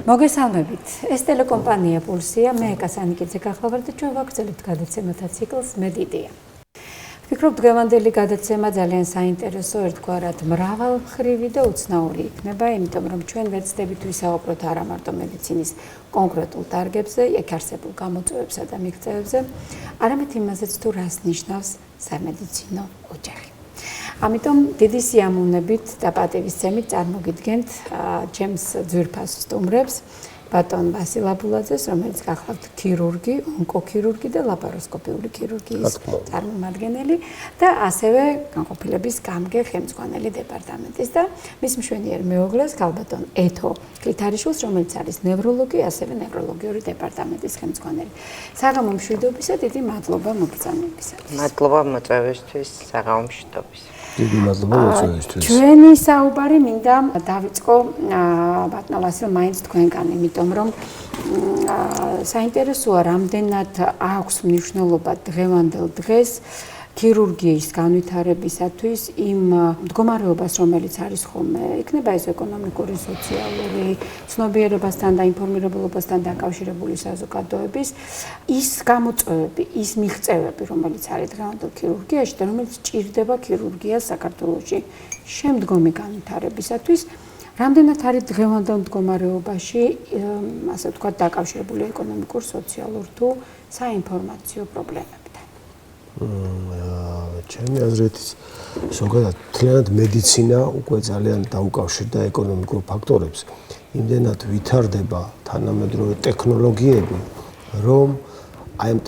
მოგესალმებით. ეს ტელეკომპანია პულსია, მე კასანიკიძე გახლავართ და ჩვენ ვაგრძელებთ გადაცემათა ციკლს მე დიდია. ვფიქრობ დღევანდელი გადაცემა ძალიან საინტერესო, ერთგვარად მრავალმხრივი და უცნაური იქნება, იმიტომ რომ ჩვენ ვეცდებით ვისაუბროთ არა მარტო მედიცინის კონკრეტულ დარგებზე, იქ არსებულ გამოწვევებსა და მიღწევებზე, არამედ იმაზეც თუ რას ნიშნავს სამედიცინო ოჯახი. ამიტომ დიდი სიამოვნებით და პატივისცემით წარმოგიდგენთ ჩემს ძვირფას სტუმრებს, ბატონ ვასილ აბულაძეს, რომელიც გახლავთ ქირურგი, ონკოქირურგი და ლაპაროსკოპიული ქირურგიის წარმომადგენელი და ასევე განყოფილების გამგე ხელმძღვანელი დეპარტამენტის და მის მშვენიერ მეუღლეს ქალბატონ ეთო ქლითარიშვილს, რომელიც არის ნევროლოგი, ასევე ნევროლოგიური დეპარტამენტის ხელმძღვანელი. საღამო მშვიდობისა, დიდი მადლობა მოგწამებისათვის. მადლობა მოწვევისთვის, საღამო მშვიდობისა. დიდი მადლობა მოწვევისთვის. ჩვენი საუბარი მინდა დავიწყო ბატონ ვასილ მაინც თქვენგან, იმიტომ რომ საინტერესოა რამდენად აქვს მნიშვნელობა დღევანდელ დღეს ქირურგიის განვითარებისათვის იმ მდგომარეობას, რომელიც არის ხოლმე, იქნება ეს ეკონომიკური, სოციალური, ცნობიერებასთან და ინფორმირებულობასთან დაკავშირებული საზოგადოების ის გამოწვევები, ის მიღწევები, რომელიც არის დღევანდელ ქირურგიაში და რომელიც ჭირდება ქირურგიას საქართველოში შემდგომი განვითარებისათვის, რამდენად არის დღევანდელ მდგომარეობაში, ასე ვთქვათ, დაკავშირებული ეკონომიკურ, სოციალურ თუ საინფორმაციო პრობლემებთან. ჩემი აზრით, ზოგადად მთლიანად მედიცინა უკვე ძალიან დაუკავშირდა ეკონომიკურ ფაქტორებს. იმდენად ვითარდება თანამედროვე ტექნოლოგიები, რომ აი ამ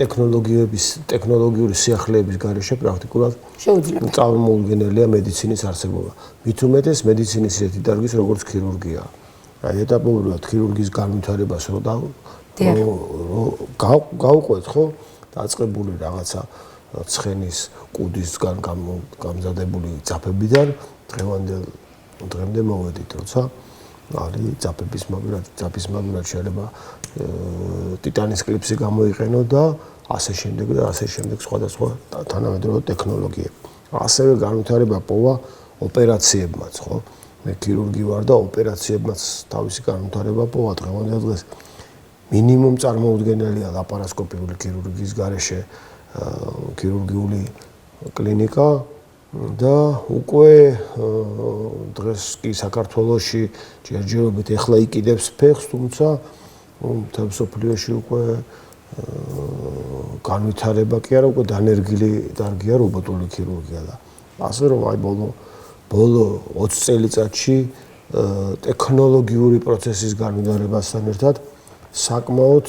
ტექნოლოგიური სიახლეების გარეშე პრაქტიკულად წარმოუდგენელია მედიცინის არსებობა. მით უმეტეს მედიცინის ისეთი დარგის, როგორც ქირურგია. აი ეტაპობრივად ქირურგიის განვითარებას რო გავყვეთ, ხო? დაწყებული რაღაცა ცხენის კუდისგან გამზადებული ძაფებიდან დღემდე მოვედით, როცა არის ძაფების მაგნად შეიძლება ტიტანის კლიპსი გამოიყენო და ასე შემდეგ სხვადასხვა თანამედროვე ტექნოლოგიები. ასევე განვითარება პოვა ოპერაციებმაც, ხო? მე ქირურგი ვარ და ოპერაციებმაც თავისი განვითარება პოვა დღევანდელ დღეს. მინიმუმ წარმოუდგენელია ლაპარასკოპიული ქირურგიის გარეშე ქირურგიული კლინიკა და უკვე დღეს კი საქართველოში ჯერჯერობით ეხლა იყიდებს ფეხს, თუმცა მთელ მსოფლიოში უკვე განვითარება კი არა, უკვე დანერგილი დარგია რობოტული ქირურგია და ასე რომ აი ბოლო 20 წელიწადში ტექნოლოგიური პროცესის განვითარებასთან ერთად საკმაოდ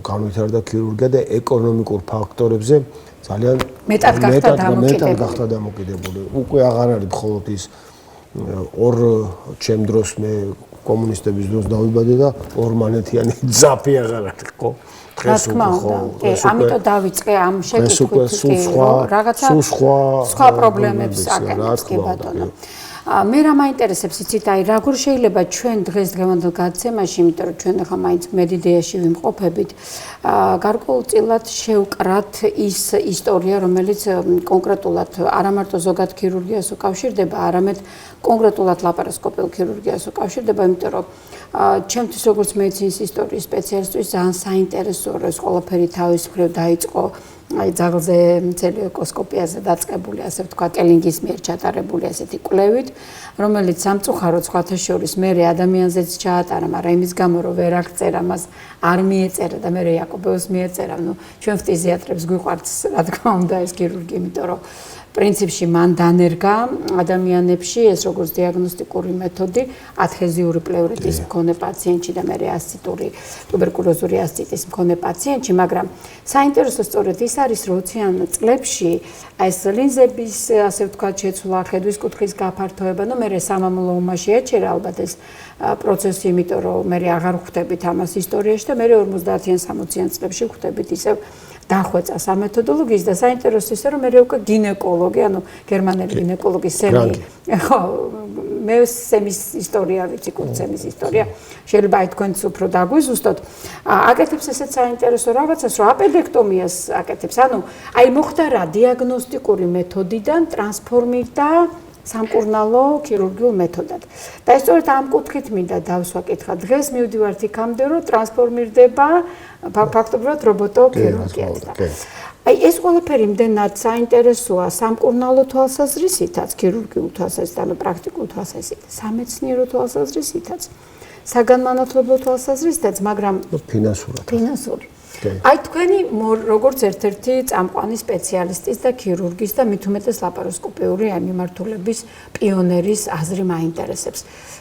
განვითარდა ქირურგია და ეკონომიკურ ფაქტორებზე ძალიან მეტად გახდა დამოკიდებული. უკვე აღარ არის მხოლოდ ის ჩემ დროს მე კომუნისტების დროს დავიბადე და ორმანეთიანი ძაფი აღარ არის, ხო? დღეს უკვე ხო. ამიტომ დავიწყე ამ შეკითხვით, რაღაცა სხვა პრობლემებს აკეთებს კი ბატონო. მე რა მაინტერესებს იცით, აი როგორ შეიძლება ჩვენ დღევანდელ გადაცემაში, იმიტომ რომ ჩვენ ახლა მაინც მედიდეაში ვიმყოფებით, გარკვეულწილად შევკრათ ის ისტორია, რომელიც კონკრეტულად არა მარტო ზოგად ქირურგიას უკავშირდება, არამედ კონკრეტულად ლაპარასკოპიულ ქირურგიას უკავშირდება, იმიტომ რომ ჩემთვის როგორც მედიცინის ისტორიის სპეციალისტის ძალიან საინტერესოა, რომ ეს ყველაფერი თავის მხრივ დაიწყო აი ძაღლზე მთელი ეკოსკოპიაზე დაწყებული, ასე ვთქვათ, კელინგის მიერ ჩატარებული ასეთი კვლევით, რომელიც სამწუხაროდ სხვათა შორის მერე ადამიანზეც ჩაატარა, მაგრამ იმის გამო რომ ვერ აღწერა მას, არ მიეწერა და მერე იაკობევს მიეწერა, ჩვენ ფტიზიატრებს გვიყვართ, რა თქმა უნდა, ეს ქირურგი, იმიტომ რომ პრინციპში მან დანერგა ადამიანებში ეს როგორც დიაგნოსტიკური მეთოდი ადჰეზიური პლევრიტის მქონე პაციენტში და მერე ასციტური ტუბერკულოზური ასციტის მქონე პაციენტში, მაგრამ საინტერესო სწორედ ის არის, რომ 20-იან წლებში ეს ლინზების, ასე ვთქვათ, შეცვლა, ხედვის კუთხის გაფართოება, მერე სამამულო ომმა შეაჩერა ალბათ ეს პროცესი, იმიტომ რომ მერე აღარ ხვდებით ამას ისტორიაში და მერე 50-იან 60-იან წლებში ხვდებით ისევ დახვეწა სამეთოდოლოგიის და საინტერესო ისე რომ მე უკვე გინეკოლოგი, ანუ გერმანელი გინეკოლოგი სემი, ხო, მე სემის ისტორია ვიცი, კურცემის ისტორია. შეიძლება აი თქვენც უფრო დაგვიზუსტოთ. აკეთებს ესეც საინტერესო რაღაცას, რომ აპენდექტომიას აკეთებს. ანუ აი მოხდა რა დიაგნოსტიკური მეთოდიდან ტრანსფორმირდა სამკურნალო ქირურგიულ მეთოდად. და სწორედ ამ კუთხით მინდა დავსვაკითხა. დღეს მივდივართ იქამდე, რომ ტრანსფორმირდება ფაქტობრივად რობოტოქირურგიაც. აი ეს ყველაფერი იმდენად საინტერესოა სამკურნალო თვალსაზრისითაც, ქირურგიულ თვალსაზრისითაც, პრაქტიკულ თვალსაზრისითაც, სამეცნიერო თვალსაზრისითაც, საგანმანათლებლო თვალსაზრისითაც, მაგრამ ფინანსური. აი თქვენი როგორც ერთ-ერთი წამყვანი სპეციალისტის და ქირურგის და მით უმეტეს ლაპაროსკოპიური მიმართულების პიონერის აზრი მაინტერესებს.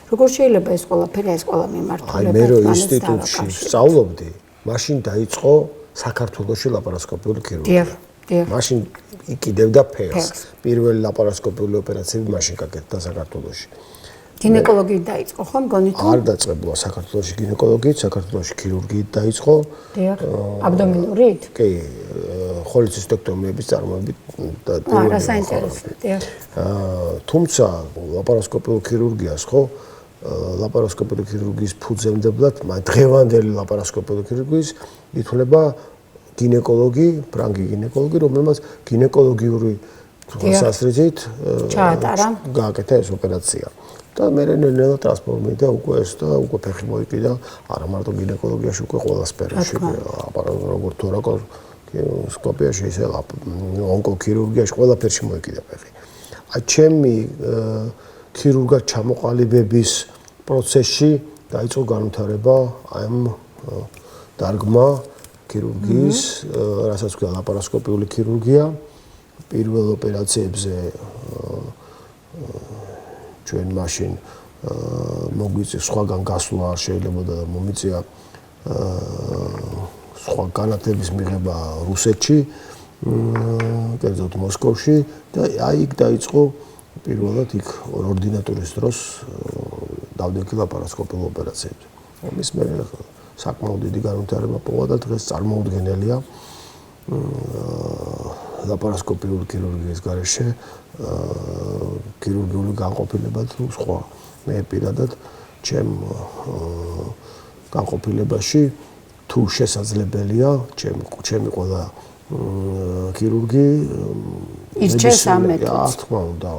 როგორ შეიძლება ეს ყველაფერი, ეს ყველა მიმართულება? აი მე რო ინსტიტუტში სწავლობდი, მაშინ დაიწყო საქართველოში ლაპაროსკოპიული ქირურგია. მაშინ იკიდევდა ფეხს. პირველი ლაპაროსკოპიული ოპერაციები მაშინ გაკეთდა საქართველოში. გინეკოლოგიით დაიწყო, ხო, მგონი თუ? არ დაწყებულა საქართველოში გინეკოლოგიით, საქართველოში ქირურგიით დაიწყო. აბდომინურით? კი, ხოლეცისტექტომიების წარმოებით და რა საინტერესოა. თუმცა ლაპაროსკოპიულ ქირურგიას ხო ლაპაროსკოპიული ქირურგიის ფუძემდებლად, დღევანდელი ლაპაროსკოპიული ქირურგიის ითვლება გინეკოლოგი, ფრანგი გინეკოლოგი, რომელმაც გინეკოლოგიური თვალსაზრისით გააკეთა ეს ოპერაცია. და მე ნელ-ნელა ტრანსფორმირდა უკვე ეს და უკვე ფეხი მოიკიდა, არა მარტო გინეკოლოგიაში, უკვე ყველა სფეროში, როგორც თორაკოსკოპიაში, ისე ონკოქირურგიაში, ყველაფერში მოიკიდა ფეხი. აი ჩემი ქირურგად ჩამოყალიბების პროცესში დაიწყო განვითარება ამ დარგმა ქირურგიის, რასაც ქვია ლაპაროსკოპიული ქირურგია. პირველ ოპერაციებზე ჩვენ მაშინ მოგვიწევს სხვაგან გასვლა არ შეიძლება და მომიწია სხვა განათლების მიღება რუსეთში, კერძოდ მოსკოვში და აი იქ დაიწყო პირველად იქ ორდინატურის დროს დავდექი ლაპაროსკოპიულ ოპერაციებზე. ამის მერე საკმაოდ დიდი განვითარება პოვა და დღეს წარმოუდგენელია ლაპაროსკოპიული ქირურგიის გარეშე ქირურგიული განყოფილება თუ სხვა. მე პირადად განყოფილებაში თუ შესაძლებელია ჩემი ყველა ქირურგი ირჩევს ამ მეთოდს. რა თქმა უნდა,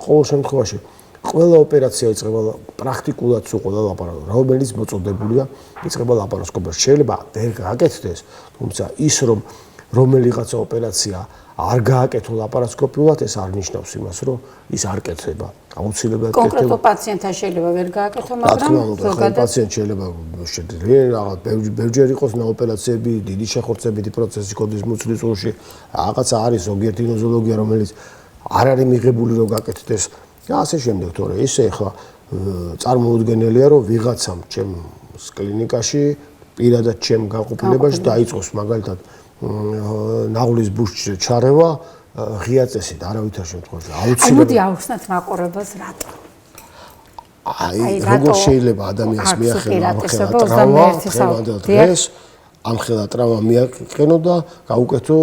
ყოველ შემთხვევაში ყველა ოპერაცია იწყება პრაქტიკულად სულ ყველა ლაპაროსკოპი, რომელიც მოწოდებულია, იწყება ლაპაროსკოპიაში. შეიძლება ვერ გააკეთდეს, თუმცა ის რომ რომელიღაცა ოპერაცია არ გააკეთო ლაპაროსკოპიულად, ეს არ ნიშნავს იმას, რომ ის არ კეთდება. აუცილებლად კეთდება. კონკრეტულ პაციენტთან შეიძლება ვერ გააკეთო, მაგრამ ზოგადად პაციენტ შეიძლება რაღაც ბევრჯერ იყოს ოპერაციები, დიდი შეხორცებითი პროცესი ქოდის მუცლისძულში, რაღაცა არის ზოგიერთი ნოზოლოგია, რომელიც არ არის მიღებული რომ გააკეთდეს და ასე შემდეგ. თორე ისე ახლა წარმოუდგენელია, რომ ვიღაცამ ჩემს კლინიკაში, პირადად ჩემ განყოფილებაში დაიწყოს მაგალითად ნაღლის ბუშჩზე ჩარევა ღია წესით, არავითარ შემთხვევაში აუცილებლად. აი მოდი ავხსნათ მაყურებელს რატო? აი როგორ შეიძლება ადამიანს მიახელა ამხელა ტრავმა მიაყენო და გაუკეთო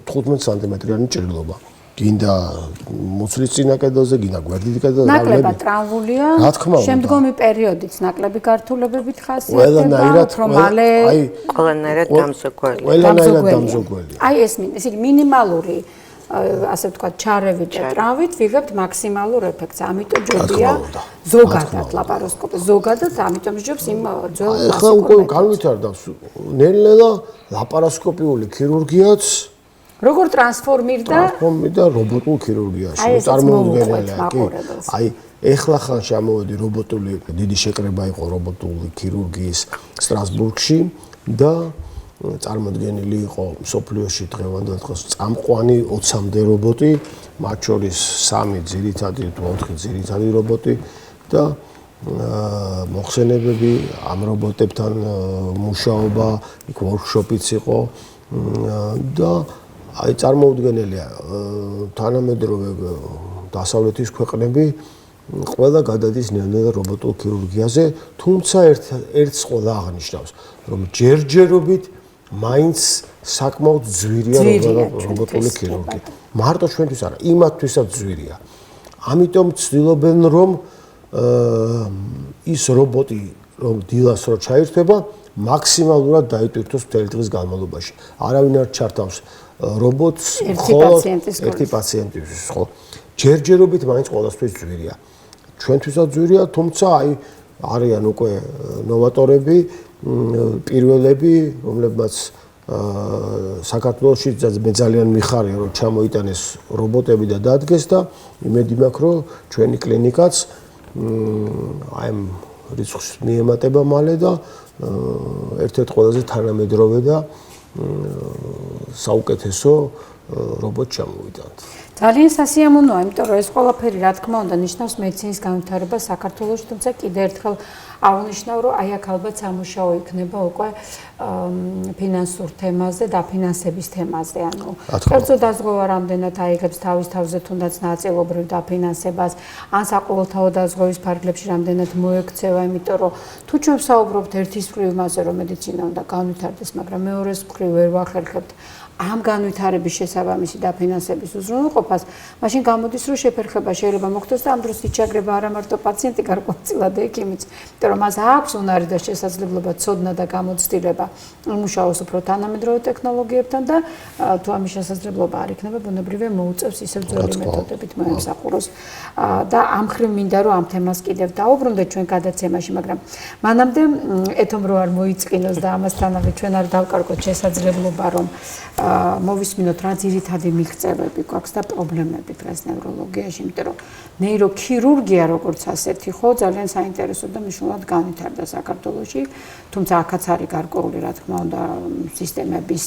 15 სანტიმეტრიანი ჭრილობა. გინდა მუცლის წინა კედელზე, გინდა გვერდითი კედელზე. ნაკლებად ტრავმულია. შემდგომი პერიოდიც ნაკლები გართულებებით ხასიათდება, უფრო მალე ყველანაირად დამზოგველი. ყველანაირად დამზოგველი. აი ეს მინიმალური ასე ვთქვათ, ჩარევით და ტრავმით ვიღებთ მაქსიმალურ ეფექტს. ამიტომ ჯობია ზოგადად ლაპაროსკოპი, ზოგადად ამიტომ ჯობს იმ ძველ კლასიკურ. ახლა უკვე განვითარდა ნელ-ნელა ლაპაროსკოპიული ქირურგიაც როგორ ტრანსფორმირდა რობოტულ ქირურგიაში. წარმოუდგენელია კი. აი ეხლა ხან შემოვედი რობოტული დიდი შეკრება იყო რობოტული ქირურგიის სტრასბურგში და წარმოდგენილი იყო მსოფლიოში დღევანდელ დღეს წამყვანი 20-მდე რობოტი, მათ შორის 3 ძირითადი თუ 4 ძირითადი რობოტი და მოხსენებები ამ რობოტებთან მუშაობა, იქ ვორქშოპიც იყო და აი წარმოუდგენელია თანამედროვე დასავლეთის ქვეყნები ყველა გადადის ნელ-ნელა რობოტულ ქირურგიაზე, თუმცა ერთს ყველა აღნიშნავს, რომ ჯერჯერობით მაინც საკმაოდ ძვირია რობოტული ქირურგია. მარტო ჩვენთვის არა, იმათთვისაც ძვირია. ამიტომ ცდილობენ რომ ის რობოტი რომ დილას რო ჩაირთვება, მაქსიმალურად დაიტვირთოს მთელი დღის განმავლობაში. არავინ არ ჩართავს რობოტს ერთი პაციენტისთვის, ხო? ჯერჯერობით მაინც ყველასთვის ძვირია. ჩვენთვისაც ძვირია, თუმცა აი არიან უკვე ნოვატორები, პირველები, რომლებმაც საქართველოში მე ძალიან მიხარია, რომ ჩამოიტანეს რობოტები და დადგეს და იმედი მაქვს, რომ ჩვენი კლინიკაც აი ამ რიცხვს მიემატება მალე და ერთ-ერთ ყველაზე თანამედროვე და საუკეთესო რობოტ ჩამოვიტანთ. ძალიან სასიამოვნოა, იმიტომ რომ ეს ყველაფერი რა თქმა უნდა ნიშნავს მედიცინის განვითარებას საქართველოში, თუმცა კიდევ ერთხელ აღნიშნავ, რომ აი აქ ალბათ სამუშაო იქნება უკვე ფინანსურ თემაზე და ფინანსების თემაზე, ანუ კერძო დაზღვევა რამდენად აიღებს თავის თავზე თუნდაც ნაწილობრივ დაფინანსებას, ან საყოველთაო დაზღვევის ფარგლებში რამდენად მოექცევა, იმიტომ რომ თუ ჩვენ ვსაუბრობთ ერთის მხრივ იმაზე, რომ მედიცინა უნდა განვითარდეს, მაგრამ მეორეს მხრივ ვერ ვახერხებთ ამ განვითარების შესაბამისი დაფინანსების უზრუნველყოფას, მაშინ გამოდის, რომ შეფერხება შეიძლება მოხდეს და ამ დროს იჩაგრება არა მარტო პაციენტი გარკვეულწილად ექიმიც, იმიტომ რომ მას აქვს უნარი და შესაძლებლობა ცოდნა და გამოცდილება იმუშაოს უფრო თანამედროვე ტექნოლოგიებთან და თუ ამის შესაძლებლობა არ იქნება, ბუნებრივია მოუწევს ისევ ძველი მეთოდებით მოემსახუროს. და ამ ხრივ მინდა რომ ამ თემას კიდევ დავუბრუნდეთ ჩვენ გადაცემაში, მაგრამ მანამდე ეთომ რო არ მოიწყინოს და ამასთანავე ჩვენ არ დავკარგოთ შესაძლებლობა რომ მოვისმინოთ რა ძირითადი მიღწევები გვაქვს და პრობლემები დღეს ნევროლოგიაში, იმიტომ რომ ნეიროქირურგია როგორც ასეთი ხო ძალიან საინტერესო და მნიშვნელოვნად განვითარდა საქართველოში, თუმცა აქაც არის გარკვეული რა თქმა უნდა სისტემების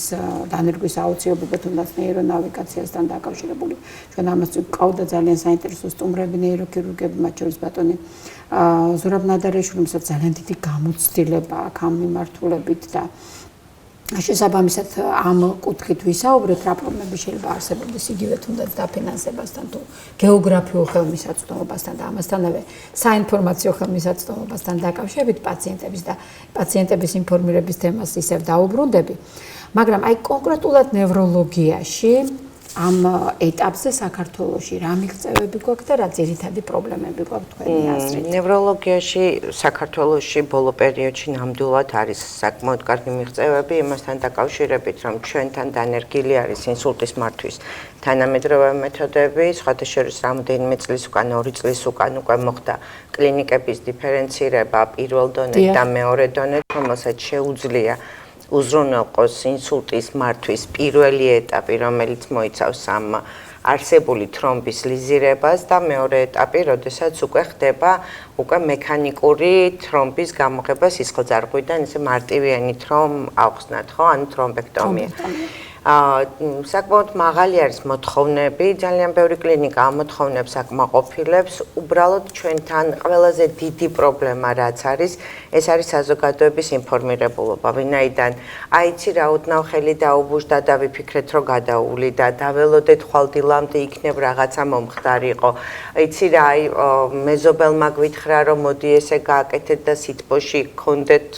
დანერგვის აუცილებლობა თუნდაც ნეირონავიგაციასთან დაკავშირებული. ჩვენ ამას გვყავდა ძალიან საინტერესო სტუმრები ნეიროქირურგები, მათ შორის ბატონი ზურაბ ნადარეშვილი, რომელსაც ძალიან დიდი გამოცდილება აქვს ამ მიმართულებით და შესაბამისად ამ კუთხით ვისაუბრეთ, რა პრობლემები შეიძლება არსებობდეს იგივე თუნდაც დაფინანსებასთან თუ გეოგრაფიულ ხელმისაწვდომობასთან და ამასთანავე საინფორმაციო ხელმისაწვდომობასთან დაკავშირებით პაციენტების ინფორმირების თემას ისევ დაუბრუნდები, მაგრამ აი კონკრეტულად ნევროლოგიაში ამ ეტაპზე საქართველოში რა მიღწევები გვაქვს და რა ძირითადი პრობლემები გვაქვს თქვენი აზრით? ნევროლოგიაში საქართველოში ბოლო პერიოდში ნამდვილად არის საკმაოდ კარგი მიღწევები იმასთან დაკავშირებით, რომ ჩვენთან დანერგილი არის ინსულტის მართვის თანამედროვე მეთოდები, სხვათა შორის რამდენიმე წლის უკან, 2 წლის უკან უკვე მოხდა კლინიკების დიფერენცირება პირველ დონედ და მეორე დონედ, რომელსაც შეუძლია უზრუნველყოს ინსულტის მართვის პირველი ეტაპი, რომელიც მოიცავს ამ არსებული თრომბის ლიზირებას და მეორე ეტაპი, როდესაც უკვე ხდება უკვე მექანიკური თრომბის გამოღება სისხლძარღვიდან, ისე მარტივიანი თრომ ავხსნათ, ხო, ანუ თრომბექტომია. საკმაოდ მაღალი არის მოთხოვნები, ძალიან ბევრი კლინიკა ამ მოთხოვნებს აკმაყოფილებს. უბრალოდ ჩვენთან ყველაზე დიდი პრობლემა რაც არის, ეს არის საზოგადოების ინფორმირებულობა. ვინაიდან აიცი რა უდნავ ხელი დაუბუშდა და ვიფიქრეთ რომ გადაული და დაველოდეთ ხვალდილამდე იქნებ რაღაცა მომხდარიყო. იცი რა, აი მეზობელმა გვითხრა რომ მოდი ესე გააკეთეთ და სითბოში გქონდეთ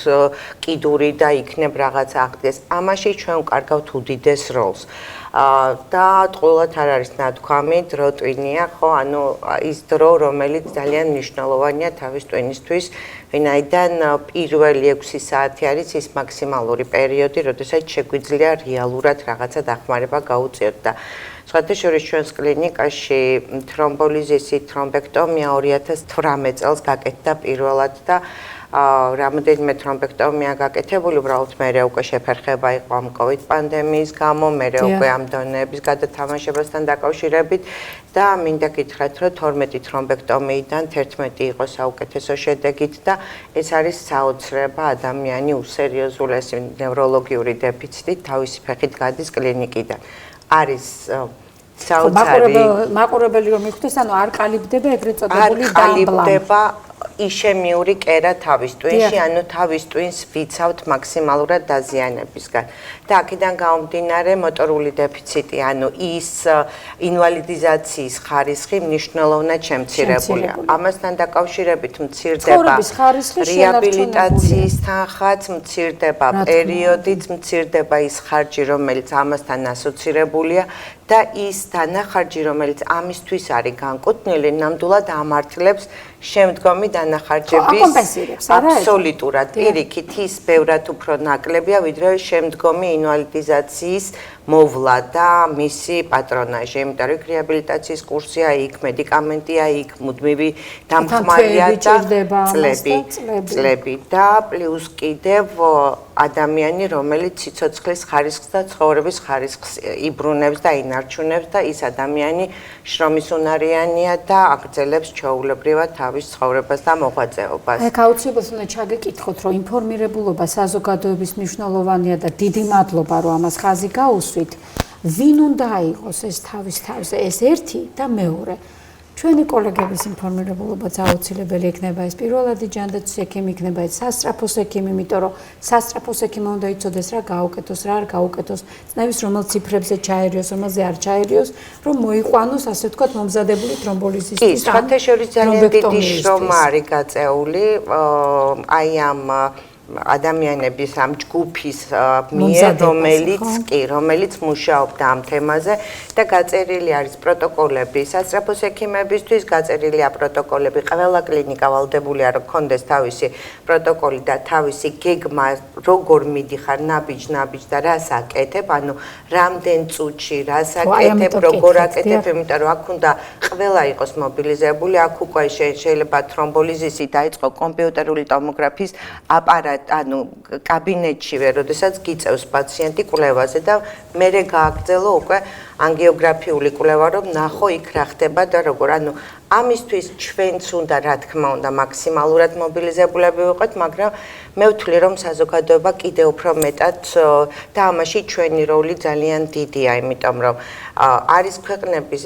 კიდური და იქნებ რაღაცა აღდგეს. ამაში ჩვენ ვკარგავთ უდიდეს როლს. და ყოველად არ არის ნათქვამი, დრო ტვინია, ხო, ანუ ის დრო, რომელიც ძალიან მნიშვნელოვანია თავის ტვინისთვის, ვინაიდან პირველი 6 საათი არის ის მაქსიმალური პერიოდი, როდესაც შეგვიძლია რეალურად რაღაცა დახმარება გაუწიოთ და სხვათა შორის ჩვენს კლინიკაში თრომბოლიზისი, თრომბექტომია 2018 წელს გაკეთდა პირველად და რამდენიმე თრომბექტომია გაკეთებული, უბრალოდ მერე უკვე შეფერხება იყო ამ COVID პანდემიის გამო, მერე უკვე ამ დონეების გადათამაშებასთან დაკავშირებით და მინდა გითხრათ, რომ 12 თრომბექტომიიდან 11 იყო საუკეთესო შედეგით და ეს არის საოცრება ადამიანი უსერიოზულესი ნევროლოგიური დეფიციტით თავისი ფეხით გადის კლინიკიდან. არის საოცარი მაყურებელი რომ მიხვდეს, ანუ არ ყალიბდება ეგრეთ წოდებული დამბლა. იშემიური კერა თავის ტვინში, ანუ თავის ტვინს ვიცავთ მაქსიმალურად დაზიანებისგან. და აქედან გამომდინარე მოტორული დეფიციტი, ანუ ის ინვალიდიზაციის ხარისხი მნიშვნელოვნად შემცირებულია. ამასთან დაკავშირებით მცირდება რეაბილიტაციის თანხაც, მცირდება პერიოდიც, მცირდება ის ხარჯი, რომელიც ამასთან ასოცირებულია და ის დანახარჯი, რომელიც ამისთვის არის განკუთვნილი, ნამდვილად ამართლებს შემდგომი დანახარჯების აბსოლუტურად პირიქით ის ბევრად უფრო ნაკლებია, ვიდრე შემდგომი ინვალიდიზაციის მოვლა და მისი პატრონაჟი, იმიტომ რომ რეაბილიტაციის კურსია იქ, მედიკამენტია იქ, მუდმივი დამხმარია და წლები და პლუს კიდევ ადამიანი, რომელიც სიცოცხლის ხარისხს და ცხოვრების ხარისხს იბრუნებს და ინარჩუნებს და ის ადამიანი შრომისუნარიანია და აგრძელებს ჩვეულებრივად თავის ცხოვრებას და მოღვაწეობას. აქ აუცილებლად უნდა ჩაგეკითხოთ, რომ ინფორმირებულობა საზოგადოების მნიშვნელოვანია და დიდი მადლობა, რომ ამას ხაზი გაუსვით. ვინ უნდა იყოს ეს თავის თავზე, ეს ერთი და მეორე. ჩვენი კოლეგების ინფორმირებულობაც აუცილებელი იქნება ეს პირველადი ჯანდაცვის ექიმი იქნება ეს სასწრაფოს ექიმი, იმიტომ რომ სასწრაფოს ექიმმა უნდა იცოდეს რა გაუკეთოს, რა არ გაუკეთოს, წნევის რომელ ციფრებზე ჩაერიოს, რომელზე არ ჩაერიოს, რომ მოიყვანოს, ასე ვთქვათ, მომზადებული თრომბოლიზისთვის. ის ფათეშორის ძალიან დიდი შრომა არის გაწეული, აი ამ ადამიანების ამ ჯგუფის მიერ, რომელიც მუშაობდა ამ თემაზე და გაწერილი არის პროტოკოლები სასწრაფოს ექიმებისთვის, გაწერილია პროტოკოლები, ყველა კლინიკა ვალდებულია რომ კონდეს თავისი პროტოკოლი და თავისი გეგმა, როგორ მიდიხარ ნაბიჯ და რას აკეთებ, ანუ რამდენ წუთში რას აკეთებ, როგორ აკეთებ, იმიტომ რომ აქ უნდა ყველა იყოს მობილიზებული, აქ უკვე შეიძლება თრომბოლიზისი დაიწყო კომპიუტერული ტომოგრაფიის აპარატი ანუ კაბინეტშივე, როდესაც გიწევს პაციენტი კვლევაზე და მერე გააგრძელო უკვე ანგიოგრაფიული კვლევა, რომ ნახო იქ რა ხდება და როგორ. ანუ ამისთვის ჩვენც უნდა, რა თქმა უნდა, მაქსიმალურად მობილიზებულები ვიყოთ, მაგრამ მე ვთვლი, რომ საზოგადოება კიდევ უფრო მეტად და ამაში ჩვენი როლი ძალიან დიდია, იმიტომ რომ არის ქვეყნები,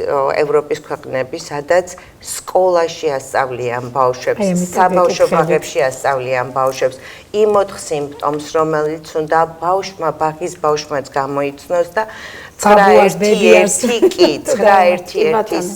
ევროპის ქვეყნები, სადაც სკოლაში ასწავლიან ბავშვებს, საბავშვო ბაღებში ასწავლიან ბავშვებს იმ 4 სიმპტომს, რომელიც უნდა ბაღის ბავშვმაც გამოიცნოს და 9-1-1-ის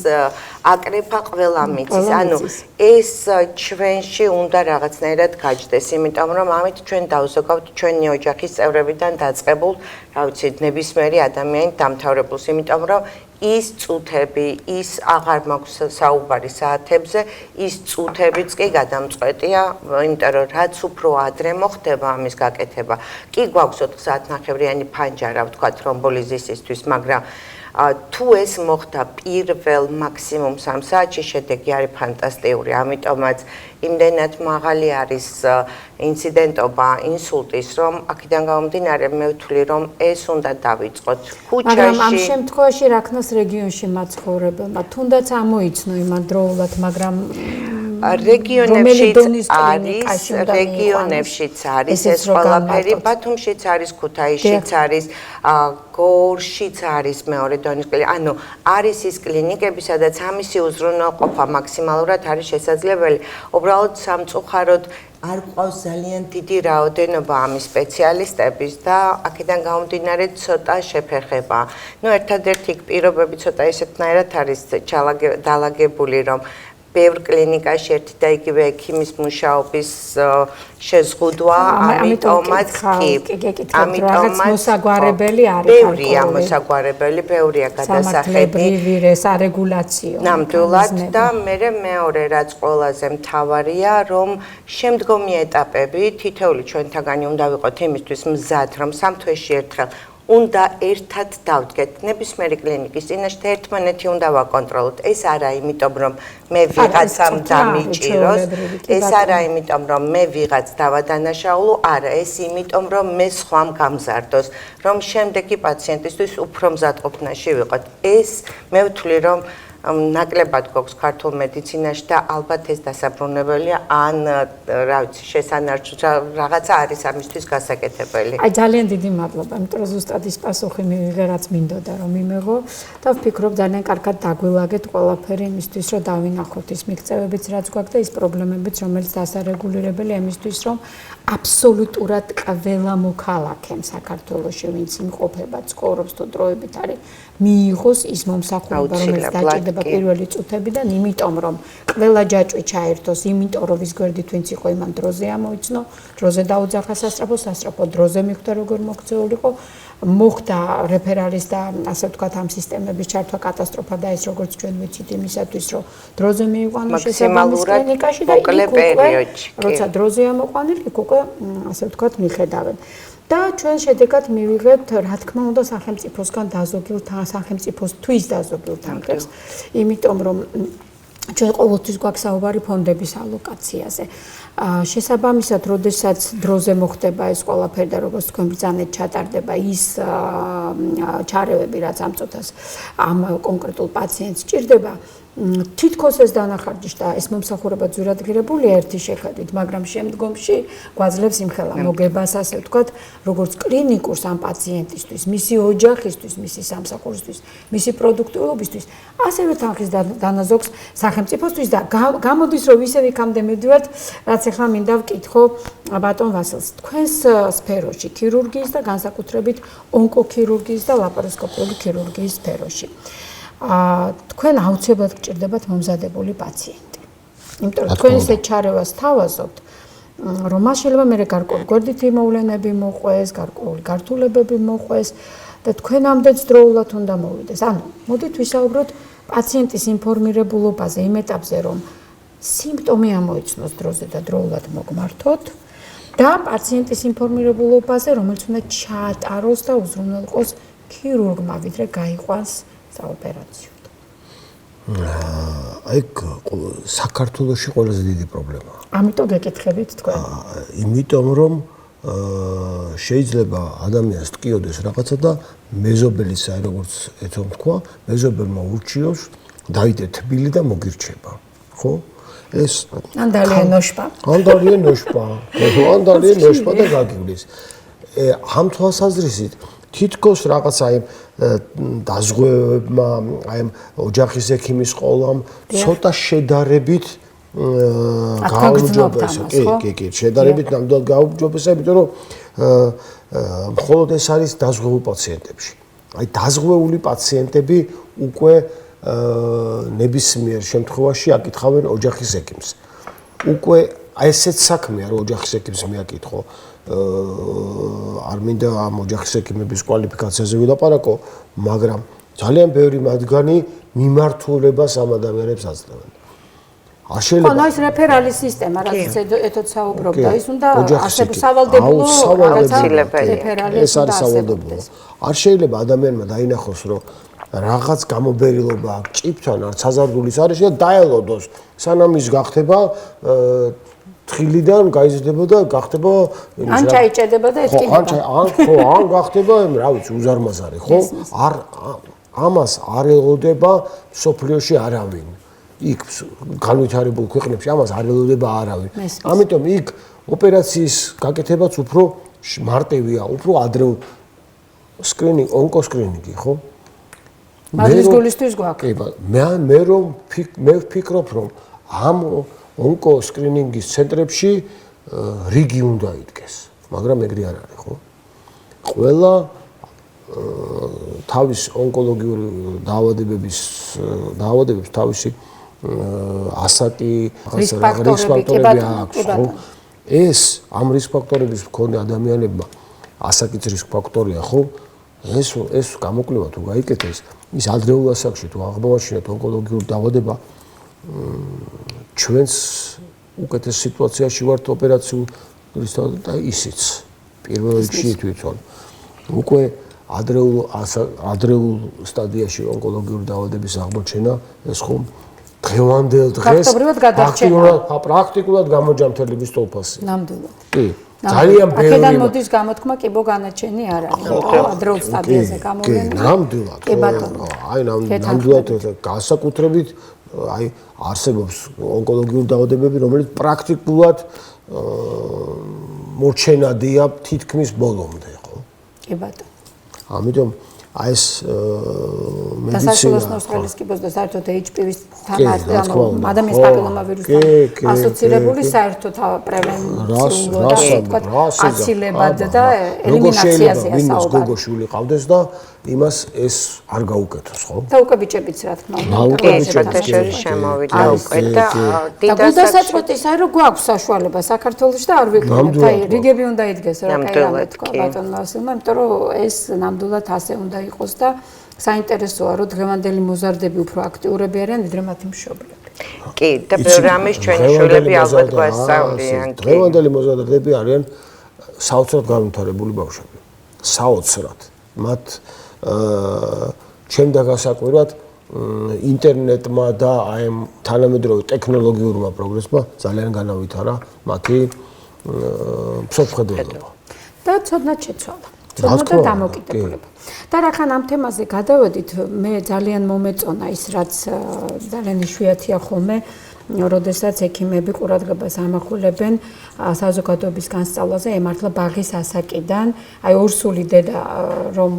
აკრეფა ყველა მიწის. ანუ ეს ჩვენში უნდა რაღაცნაირად გაჯდეს, იმიტომ რომ ამით ჩვენ დავზოგავთ ჩვენი ოჯახის წევრებიდან დაწყებულ, რა ვიცი, ნებისმიერი ადამიანი დამთავრებულს, იმიტომ რომ ის წუთები, ის აღარ მაქვს საუბარი საათებზე, ის წუთებიც კი გადამწყვეტია, იმიტომ რომ რაც უფრო ადრე მოხდება ამის გაკეთება. კი გვაქვს 4 საათნახევრიანი ფანჯარა, ვთქვათ, თრომბოლიზისისთვის, მაგრამ თუ ეს მოხდა პირველ მაქსიმუმ 3 საათში, შედეგი არის ფანტასტიკური. ამიტომაც იმდენად მაღალი არის ინციდენტობა ინსულტის, რომ აქედან გამომდინარე მე ვთვლი, რომ ეს უნდა დავიწყოთ ქუჩაში. მაგრამ ამ შემთხვევაში რა ქნას რეგიონში მაცხოვრებელმა, თუნდაც ამოიცნო იმან დროულად, მაგრამ რეგიონებშიც არის ეს ყველაფერი, ბათუმშიც არის, ქუთაისშიც არის, გორშიც არის მეორე დონის კლინიკა. ანუ არის ის კლინიკები, სადაც ამისი უზრუნველყოფა მაქსიმალურად არის შესაძლებელი. უბრალოდ სამწუხაროდ არ ყავს ძალიან დიდი რაოდენობა ამის სპეციალისტების და აქედან გამომდინარე ცოტა შეფერხება. ნუ ერთადერთი პირობები ცოტა ესეთნაირად არის დალაგებული, რომ ბევრ კლინიკაში ერთი და იგივე ექიმის მუშაობის შეზღუდვა, ამიტომაც მოსაგვარებელი არის. ბევრია მოსაგვარებელი, ბევრია გადასახედი. სარეგულაციო. ნამდვილად და მეორე რაც ყველაზე მთავარია, რომ შემდგომი ეტაპები თითოეული ჩვენთაგანი უნდა ვიყოთ იმისთვის მზად, რომ 3 თვეში ერთხელ უნდა ერთად დავდგეთ ნებისმიერი კლინიკის წინაშე ერთმანეთი უნდა ვაკონტროლოთ. ეს არა იმიტომ რომ მე ვიღაცამ დამიჭიროს, ეს არა იმიტომ რომ მე ვიღაც დავადანაშაულო, არა, ეს იმიტომ რომ მე სხვამ გამზარდოს, რომ შემდეგი პაციენტისთვის უფრო მზადყოფნაში ვიყოთ. ეს მე ვთვლი რომ ნაკლებად გვაქვს ქართულ მედიცინაში და ალბათ ეს დასაბრუნებელია, ან რა ვიცი, შესანარჩუნ რაღაცა არის ამისთვის გასაკეთებელი. აი ძალიან დიდი მადლობა, იმიტომ რომ ზუსტად ის პასუხი მივიღე, რაც მინდოდა რომ მიმეღო და ვფიქრობ ძალიან კარგად დაგვილაგეთ ყველაფერი იმისთვის, რომ დავინახოთ ის მიღწევებიც, რაც გვაქვს და ის პრობლემებიც, რომელიც დასარეგულირებელია იმისთვის, რომ აბსოლუტურად ყველა მოქალაქემ საქართველოში, ვინც იმყოფება, ცხოვრობს თუ დროებით არის, მიიღოს ის მომსახურება, რომელიც დაჭირდება პირველი წუთებიდან, იმიტომ რომ ყველა ჯაჭვი ჩაერთოს, იმიტომ რომ ვის გვერდით ვინც იყო იმან დროზე ამოიცნო, დროზე დაუძახა სასწრაფო დროზე მიხვდა როგორ მოქცეულიყო მოხდა რეფერალის და ასე ვთქვათ ამ სისტემების ჩართვა კატასტროფა და ეს როგორც ჩვენ ვიცით იმისათვის რომ დროზე მიიყვანოს შესაბამის კლინიკაში და იქ უკვე როცა დროზეა მოყვანილი იქ უკვე ასე ვთქვათ მიხედავენ და ჩვენ შედეგად მივიღებთ რა თქმა უნდა სახელმწიფოსგან დაზოგილ სახელმწიფოსთვის დაზოგილ თანხებს იმიტომ რომ ჩვენ ყოველთვის გვაქვს საუბარი ფონდების ალოკაციაზე. შესაბამისად, როდესაც დროზე მოხდება ეს ყველაფერი და როგორც თქვენ ბრძანეთ ჩატარდება ის ჩარევები, რაც ამ წუთას ამ კონკრეტულ პაციენტს სჭირდება, თითქოს ეს დანახარჯი და ეს მომსახურება ძვირადღირებულია ერთი შეხედვით, მაგრამ შემდგომში გვაძლევს იმხელა მოგებას, ასე ვთქვათ, როგორც კლინიკურს ამ პაციენტისთვის, მისი ოჯახისთვის, მისი სამსახურისთვის, მისი პროდუქტიულობისთვის, ასევე თანხის დანაზოგს სახელმწიფოსთვის და გამოდის რომ ისევ იქამდე მივდივართ, რაც ახლა მინდა ვკითხო ბატონ ვასილს. თქვენს სფეროში, ქირურგიის და განსაკუთრებით ონკოქირურგიის და ლაპაროსკოპიული ქირურგიის სფეროში. თქვენ აუცილებლად გჭირდებათ მომზადებული პაციენტი. იმიტომ რომ თქვენ ისეთ ჩარევას თავაზობთ, რომ მას შეიძლება მე გარკვეული გვერდითი მოვლენები მოყვეს, გარკვეული გართულებები მოყვეს და თქვენ ამდენს დროულად უნდა მოვიდეს. ანუ, მოდით ვისაუბროთ პაციენტის ინფორმირებულობაზე იმ ეტაპზე, რომ სიმპტომი ამოიცნოს დროზე და დროულად მოგმართოთ და პაციენტის ინფორმირებულობაზე, რომელიც უნდა ჩაატაროს და უზრუნველყოს ქირურგმა, ვიდრე გაიყვანს საოპერაციოდ. აი საქართველოში ყველაზე დიდი პრობლემაა. ამიტომ გეკითხებით თქვენ. იმიტომ რომ შეიძლება ადამიანს ტკიოდეს რაღაცა და მეზობელის აი როგორც ეთომ თქვა, მეზობელმა ურჩიოს დაიდე თბილი და მოგირჩება. ხო? ეს ანდალია ნოშპა. ანდალია ნოშპა. ანდალია ნოშპა და გაგივლის. ამ თვალსაზრისით თითქოს რაღაც აი დაზღვევებმა, აი ოჯახის ექიმის სკოლამ ცოტა შედარებით გააუმჯობესა. კი, შედარებით ნამდვილად გააუმჯობესა, იმიტომ რომ მხოლოდ ეს არის დაზღვეულ პაციენტებში. აი დაზღვეული პაციენტები უკვე ნებისმიერ შემთხვევაში აკითხავენ ოჯახის ექიმს. უკვე ესეც საქმეა, რომ ოჯახის ექიმს მიაკითხო. არ მინდა ამ ოჯახის ექიმების კვალიფიკაციაზე ვილაპარაკო, მაგრამ ძალიან ბევრი მათგანი მიმართულებას ამ ადამიანებს აძლევენ. არ შეიძლება. ხო, ის რეფერალის სისტემა, რაც ეთოთ საუბრობდა, ის უნდა ასევე სავალდებულო რეფერალი ეს არის სავალდებულო. არ შეიძლება ადამიანმა დაინახოს, რომ რაღაც გამობერილობა აქვს ჭიფთან, არც საზარდულის არის და დაელოდოს, სანამ ის გახდება თხილიდან გაიზრდება და გახდება ან ჩაიჭედება და ეთქილება. ან გახდება, რა ვიცი, უზარმაზარი, ხო? ამას არ ელოდება სოფლიოში არავინ. იქ განვითარებულ ქვეყნებში ამას არ ელოდება არავინ. ამიტომ იქ ოპერაციის გაკეთებაც უფრო მარტივია, უფრო ადრეულ სკრინინგი, ონკოსკრინინგი, ხო? მაგის გულისთვის გვაქვს. კი, მე ვფიქრობ, რომ ამ ონკოსკრინინგის ცენტრებში რიგი უნდა იდგეს, მაგრამ ეგრე არ არის, ხო? ყველა თავის ონკოლოგიური დაავადებებს თავისი ასაკი, რისკ ფაქტორები აქვს, ხო? ეს ამ რისკ ფაქტორების მქონე ადამიანებმა ასაკიც რისკ ფაქტორია, ხო? ეს გამოკლება თუ გაიკეთეს, ის ადრეულ ასაკში თუ აღმოაჩინოთ ონკოლოგიურ დაავადება, ჩვენს უკეთეს სიტუაციაში ვართ ოპერაციულ და ისიც პირველ რიგში თვითონ უკვე ადრეულ სტადიაში ონკოლოგიური დაავადების აღმოჩენა ეს ხომ დღევანდელ დღეს პრაქტიკულად გამოჯამთელების თვალსაზრისით. ნამდვილად. კი. ძალიან ბევრი. აქედან მოდის გამოთქმა კიბო განაჩენი არ არის. ადრეულ სტადიაზე გამოვლენა. კი, ნამდვილად. აი ნამდვილად განსაკუთრებით აი არსებობს ონკოლოგიური დაავადებები, რომელიც პრაქტიკულად მოჩენადია თითქმის ბოლომდე, ხო? კი ბატონო. ამიტომ აი ეს მედიცინა დასაშულოს ნოსხალის კიბოს და საერთოდ HPV-ს ადამიანის პაპილომავირუსთან ასოცირებული საერთოდ პრევენციულად აცილებად და ელიმინაციაზე საუბარი. გოგოშვილი ყავდეს და იმას ეს არ გაუკეთოს, ხო? და უკვე ბიჭებიც რა თქმა უნდა. ბიჭებთან შემოვიდა უკვე და გულდასაწყვეტის აი რო გვაქვს საშუალება საქართველოში და არ ვიქნებთ. აი რიგები უნდა იდგეს რა კაი რამე თქვა ბატონმა ვასილმა, იმიტომ რომ ეს ნამდვილად ასე უნდა იყოს და საინტერესოა რომ დღევანდელი მოზარდები უფრო აქტიურები არიან ვიდრე მათი მშობლები. კი, და ბევრი რამის ჩვენი შვილები ალბათ გვასწავლიან. დღევანდელი მოზარდები არიან საოცრად განვითარებული ბავშვები. საოცრად. მათ ჩემ დაგასაკვირად ინტერნეტმა და აი ამ თანამედროვე ტექნოლოგიურმა პროგრესმა ძალიან განავითარა მათი მსოფლმხედველობა. და ცოდნად შეცვალა. ცოდნა და დამოკიდებულება. და რახან ამ თემაზე გადავედით, მე ძალიან მომეწონა ის, რაც ძალიან იშვიათია ხოლმე, როდესაც ექიმები ყურადღებას ამახვილებენ საზოგადოების განსწავლაზე, ემართლა ბაღის ასაკიდან, აი ორსული დედა რომ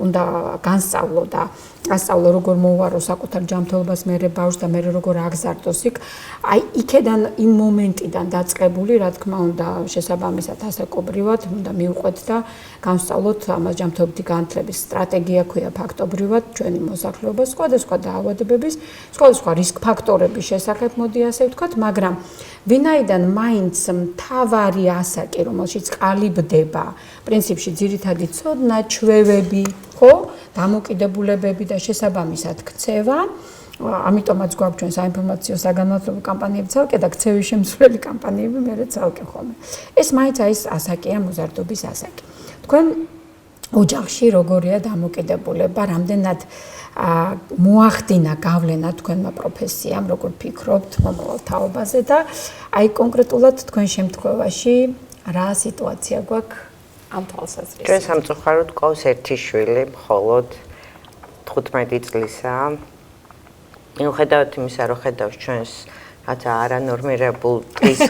უნდა განსწავლო და ასწავლო როგორ მოუარო საკუთარ ჯანმრთელობას მერე ბავშვს და მერე როგორ აგზარდოს იქ, აი იქედან იმ მომენტიდან დაწყებული, რა თქმა უნდა, შესაბამისად ასაკობრივად უნდა მივყვეთ და განსწავლოთ ამას ჯანმრთელობითი განათლების სტრატეგია ქვია ფაქტობრივად ჩვენი მოსახლეობის სხვადასხვა დაავადებების, სხვადასხვა რისკ ფაქტორების შესახებ მოდი ასე ვთქვათ, მაგრამ ვინაიდან მაინც მთავარი ასაკი, რომელშიც ყალიბდება, პრინციპში ძირითადი ცოდნა, ჩვევები, ხო, დამოკიდებულებები და შესაბამისად ქცევა, ამიტომაც გვაქვს ჩვენ საინფორმაციო საგანმანათლებლო კამპანიები ცალკე და ქცევის შემსვლელი კამპანიები მერე ცალკე ხოლმე. ეს მაინც აი ეს ასაკია, მოზარდობის ასაკი. თქვენ ოჯახში როგორია დამოკიდებულება, რამდენად მოახდინა გავლენა თქვენმა პროფესიამ, როგორ ფიქრობთ მომავალ თაობაზე და აი კონკრეტულად თქვენ შემთხვევაში რა სიტუაცია გვაქვს ამ თვალსაზრისით? ჩვენ სამწუხაროდ ყავს ერთი შვილი, მხოლოდ 15 წლისაა. მიუხედავად იმისა, რომ ხედავს ჩვენს არანორმირებულ დღის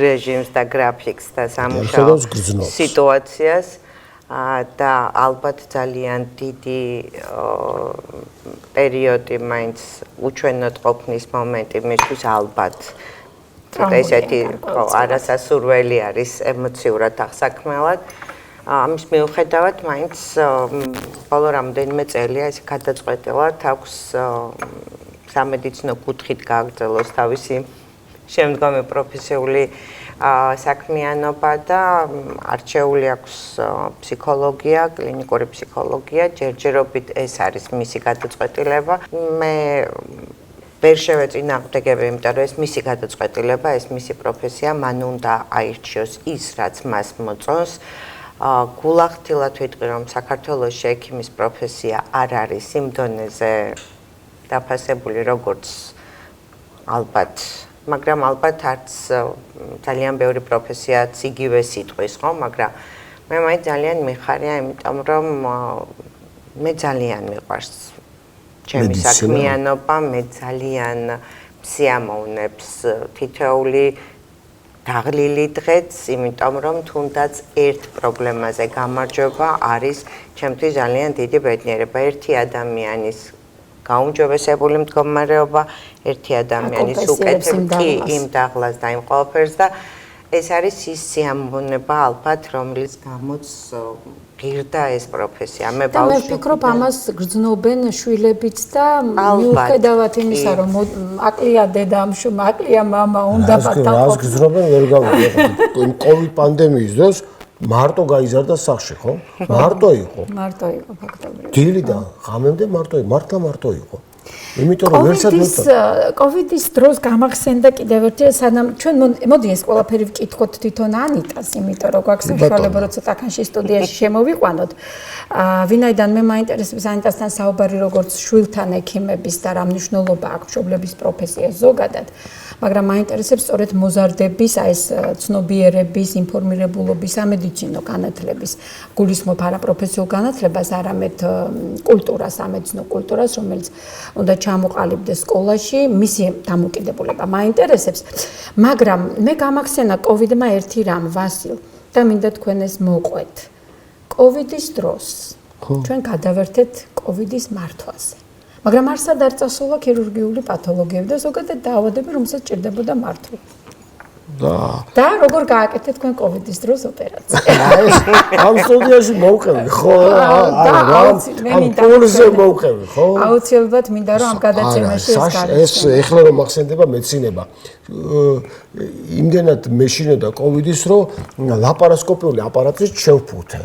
რეჟიმს და გრაფიკს და სამუშაო სიტუაციას და ალბათ ძალიან დიდი პერიოდი მაინც უჩვენოდ ყოფნის მომენტი მისთვის ალბათ ესეთი არასასურველი არის ემოციურად აღსაქმელად. ამის მიუხედავად მაინც ბოლო რამდენიმე წელია ეს გადაწყვეტილად აქვს სამედიცინო კუთხით გააგრძელოს თავისი შემდგომი პროფესიული საქმიანობა და არჩეული აქვს ფსიქოლოგია, კლინიკური ფსიქოლოგია, ჯერჯერობით ეს არის მისი გადაწყვეტილება. მე ვერ შევეწინააღმდეგები, იმიტომ რომ ეს მისი გადაწყვეტილება, ეს მისი პროფესია, მან უნდა აირჩიოს ის, რაც მას მოწონს. გულახდილად ვიტყვი, რომ საქართველოში ექიმის პროფესია არ არის იმ დონეზე დაფასებული, როგორც ალბათ, მაგრამ ალბათ არც ძალიან ბევრი პროფესიაც იგივე სიტყვის, ხო, მაგრამ მე მაინც ძალიან მიხარია, იმიტომ რომ მე ძალიან მიყვარს ჩემი საქმიანობა, მე ძალიან სიამოვნებს თითოეული დაღლილი დღეც, იმიტომ რომ თუნდაც ერთ პრობლემაზე გამარჯვება არის ჩემთვის ძალიან დიდი ბედნიერება. ერთი ადამიანის გაუმჯობესებული მდგომარეობა, ერთი ადამიანის უკეთებდი იმ დაღლას და იმ ყველაფერს და ეს არის ის სიამოვნება ალბათ, რომელიც გამოც ღირდა ეს პროფესია. მე ვფიქრობ, ამას გრძნობენ შვილებიც და მიუხედავად იმისა, რომ აკლია დედამშობ, აკლია მამა, უნდა პატაყო. რას გრძნობენ, ვერ გავიგე. COVID პანდემიის დროს მარტო გაიზარდა სახში, ხო? მარტო იყო. მარტო იყო ფაქტობრივად. დილი და ღამემდე მარტო იყო, მართლა მარტო იყო. იმიტომ რომ ვერცად COVID-ის დროს გამახსენდა კიდევ ერთი, სანამ ჩვენ მოდი ეს ყველაფერი ვკითხოთ თვითონ ანიტას, იმიტომ რომ გვაქვს საშუალება რომ ცოტახანში სტუდიაში შემოვიყვანოთ. ვინაიდან მე მაინტერესებს ანიტასთან საუბარი როგორც შვილთან ექიმების და რა მნიშვნელობა აქვს მშობლების პროფესიას ზოგადად. მაგრამ მაინტერესებს სწორედ მოზარდების, აი ეს ცნობიერების, ინფორმირებულობის, სამედიცინო განათლების, გულისხმობ არაპროფესიულ განათლებას, არამედ კულტურას, სამედიცინო კულტურას, რომელიც უნდა ჩამოყალიბდეს სკოლაში, მისი დამოკიდებულება მაინტერესებს. მაგრამ მე გამახსენა COVID-მა ერთი რამ, ვასილ, და მინდა თქვენ ეს მოყვეთ. COVID-ის დროს ჩვენ გადავერთეთ კოვიდის მართვაზე. მაგრამ არსად არ წასულა ქირურგიული პათოლოგიები და ზოგადად დაავადებები, რომელსაც ჭირდებოდა მართვა. და როგორ გააკეთეთ თქვენ კოვიდის დროს ოპერაცია? ამ სტუდიაში მოვყევი, ხო? პულზე მოვყევი, ხო? აუცილებლად მინდა რომ ამ გადაცემაში ეს გარჩევი. ეს ეხლა რომ ახსენდება მეცინება. იმდენად მეშინოდა კოვიდის, რომ ლაპარასკოპიული აპარატის შევფუთე.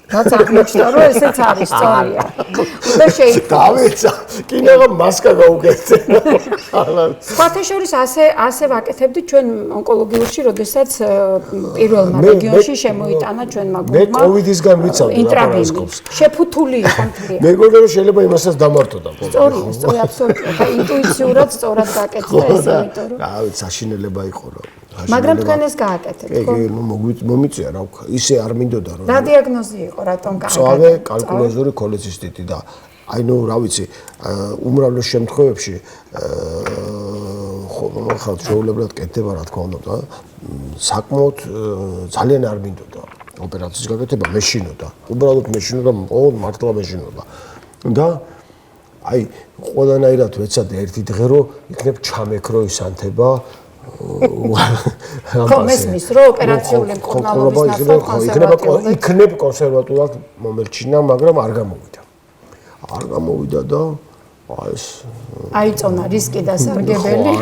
რაც აღმოჩნდა რომ ესეც არის სწორია. და შეიძლება დავეცა, კიდევ მასკა გაუკეთე. სხვათა შორის ასე ვაკეთებდით ჩვენ ონკოლოგიურში, როდესაც პირველმა რეგიონში შემოიტანა ჩვენმა გუნდმა. მე კოვიდისგან ვიცავდი ლაპარასკოპს. შეფუთული იყო მთლიან. მეგონა რომ შეიძლება იმასაც დამართოდა. სწორი, აბსოლუტურად. და ინტუიციურად სწორად გააკეთდა ეს, იმიტომ რომ რა ვიცი, საშინელება იყო რომ. მაგრამ თქვენ ეს გააკეთეთ, ხო? მომიწია რა ვქა. ისე არ მინდოდა რომ. რა დიაგნოზი იყო, რატომ გააკეთეთ? წავე კალკულოზური ქოლეცისტიტი და აი ნუ რა ვიცი, უმრავლეს შემთხვევებში ხო შეუძლებლად კეთდება რა თქმა უნდა და საკმაოდ ძალიან არ მინდოდა ოპერაციის გაკეთება, მეშინოდა. უბრალოდ მეშინოდა, მართლა მეშინოდა. და აი ყველანაირად ვეცადე ერთი დღე რომ იქნებ ჩამეკრო ის ანთება ხო მესმის რომ ოპერაციული მკურნალობის ნაცვლად კონსერვატიული იქნებ კონსერვატულად მომერჩინა, მაგრამ არ გამოვიდა. არ გამოვიდა და ეს აიწონა რისკი და სარგებელი.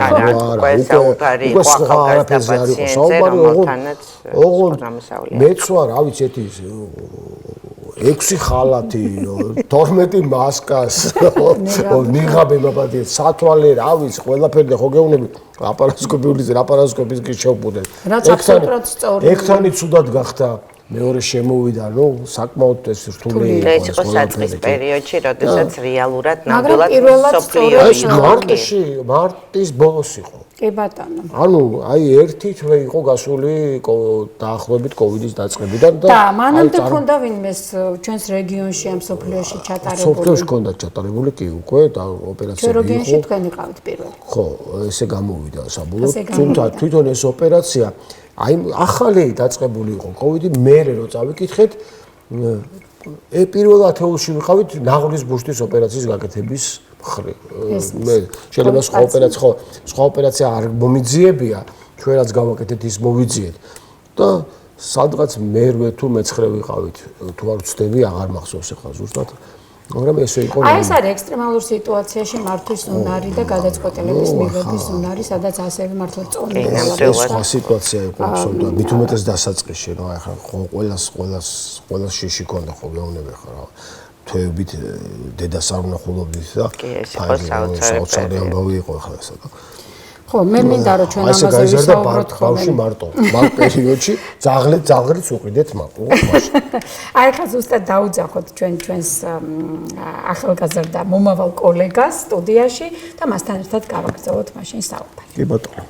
საუბარი იყო ახალგაზრდა პაციენტზე, რომელთანაც პროგრამისავლია. მეც ვარ, რა ვიცი, ეთი 6 ხალათი, 12 მასკას, ნიღაბი მაბადი, სათვალე, რა ვიცი, ყველაფერი ხო გეუბნები, ლაპარასკოპის კი შევფუთეთ. რაც აბსოლუტურად სწორია. ექთანი ცუდად გახდა. მეორე შემოვიდა, ნუ საკმაოდ ეს რთული იყო. ეს იყო საწყის პერიოდში, როდესაც რეალურად მაგრამ ნამდვილად პირველად სოფლიოში მარტის ბოლოს იყო. კი ბატონო. ანუ აი ერთი თვე იყო გასული დაახლოებით კოვიდის დაწყებიდან და მანამდე ქონდა ვინმეს ჩვენს რეგიონში ამ სოფლიოში ჩატარებული. სოფლიოში ქონდა ჩატარებული კი უკვე და ოპერაციები იყო. რეგიონში თქვენ იყავით პირველი. ხო, ესე გამოვიდა საბოლოოდ. თუმცა თვითონ ეს ოპერაცია აი ახალი დაწყებული იყო კოვიდი, მერე რო წავიკითხეთ, პირველ ათეულში ვიყავით ნაღლის ბუშტის ოპერაციის გაკეთების მხრივ. მე შეიძლება სხვა ოპერაცია არ მომიძიებია, ჩვენ რაც გავაკეთეთ ის მოვიძიეთ. და სადღაც მერვე თუ მეცხრე ვიყავით, თუ არ ვცდები, აღარ მახსოვს ახლა ზუსტად. მაგრამ ესე იყო. აი ეს არის ექსტრემალურ სიტუაციაში მართვის უნარი და გადაწყვეტილების მიღების უნარი, სადაც ასევე მართლა წონია. ეს სხვა სიტუაცია იყო absolutely. მით უმეტეს დასაწყისში, რა ახლა ყველას შეში ქონდა ხო გეუბნები ხარ რა. თვეებით დედას არ უნახულობდით და საოცარი ამბავი იყო ახლა ესა და ხო, მე მინდა რომ ჩვენ ამაზე ვისაუბროთ ხოლმე. ბავში მარტო, მაგ პერიოდში ძაღლიც უყიდეთ მარტო. აი ხა ზუსტად დაუძახოთ ჩვენს ახალგაზრდა მომავალ კოლეგას სტუდიაში და მასთან ერთად გავაგრძელოთ მაშინ საუბარი. კი ბატონო.